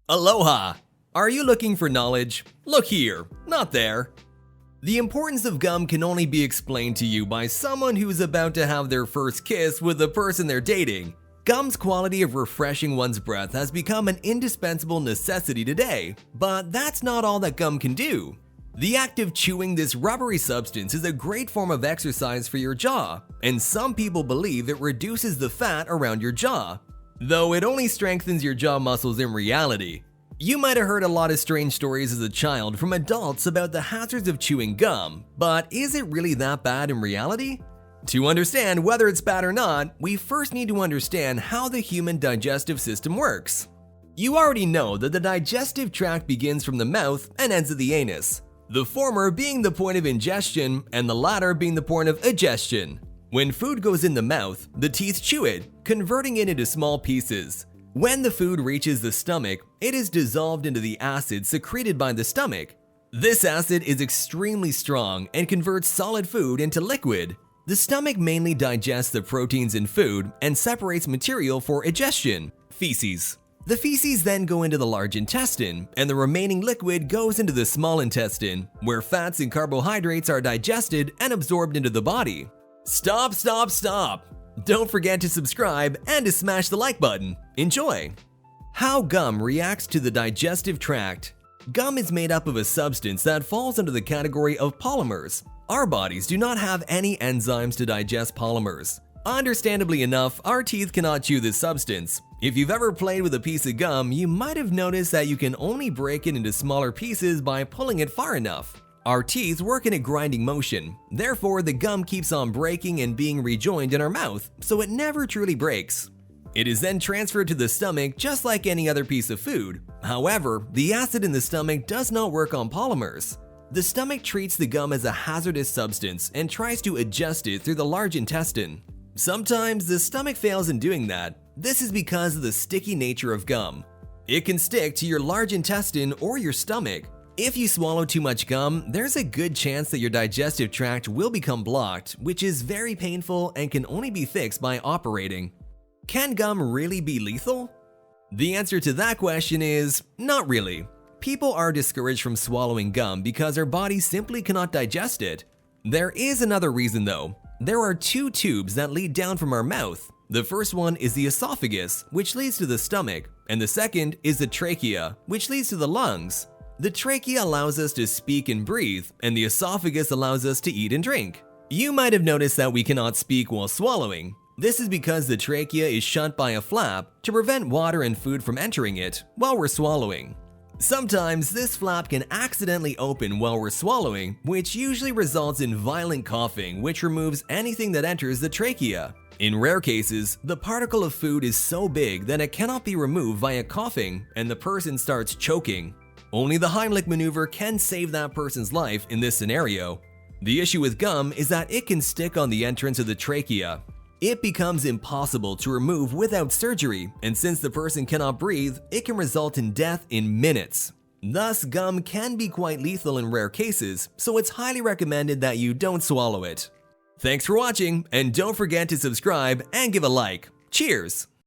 Aloha! Are you looking for knowledge? Look here, not there. The importance of gum can only be explained to you by someone who's about to have their first kiss with the person they're dating. Gum's quality of refreshing one's breath has become an indispensable necessity today, but that's not all that gum can do. The act of chewing this rubbery substance is a great form of exercise for your jaw, and some people believe it reduces the fat around your jaw, though it only strengthens your jaw muscles in reality. You might have heard a lot of strange stories as a child from adults about the hazards of chewing gum, but is it really that bad in reality? To understand whether it's bad or not, we first need to understand how the human digestive system works. You already know that the digestive tract begins from the mouth and ends at the anus, the former being the point of ingestion and the latter being the point of egestion. When food goes in the mouth, the teeth chew it, converting it into small pieces. When the food reaches the stomach, it is dissolved into the acid secreted by the stomach. This acid is extremely strong and converts solid food into liquid. The stomach mainly digests the proteins in food and separates material for egestion, feces. The feces then go into the large intestine, and the remaining liquid goes into the small intestine, where fats and carbohydrates are digested and absorbed into the body. Stop! Don't forget to subscribe and to smash the like button. Enjoy! How gum reacts to the digestive tract. Gum is made up of a substance that falls under the category of polymers. Our bodies do not have any enzymes to digest polymers. Understandably enough, our teeth cannot chew this substance. If you've ever played with a piece of gum, you might have noticed that you can only break it into smaller pieces by pulling it far enough. Our teeth work in a grinding motion, therefore the gum keeps on breaking and being rejoined in our mouth, so it never truly breaks. It is then transferred to the stomach just like any other piece of food. However, the acid in the stomach does not work on polymers. The stomach treats the gum as a hazardous substance and tries to adjust it through the large intestine. Sometimes the stomach fails in doing that. This is because of the sticky nature of gum. It can stick to your large intestine or your stomach. If you swallow too much gum, there's a good chance that your digestive tract will become blocked, which is very painful and can only be fixed by operating. Can gum really be lethal? The answer to that question is not really. People are discouraged from swallowing gum because their bodies simply cannot digest it. There is another reason though. There are two tubes that lead down from our mouth. The first one is the esophagus, which leads to the stomach, and the second is the trachea, which leads to the lungs. The trachea allows us to speak and breathe, and the esophagus allows us to eat and drink. You might have noticed that we cannot speak while swallowing. This is because the trachea is shut by a flap to prevent water and food from entering it while we're swallowing. Sometimes this flap can accidentally open while we're swallowing, which usually results in violent coughing, which removes anything that enters the trachea. In rare cases, the particle of food is so big that it cannot be removed via coughing, and the person starts choking. Only the Heimlich maneuver can save that person's life in this scenario. The issue with gum is that it can stick on the entrance of the trachea. It becomes impossible to remove without surgery, and since the person cannot breathe, it can result in death in minutes. Thus, gum can be quite lethal in rare cases, so it's highly recommended that you don't swallow it. Thanks for watching, and don't forget to subscribe and give a like. Cheers!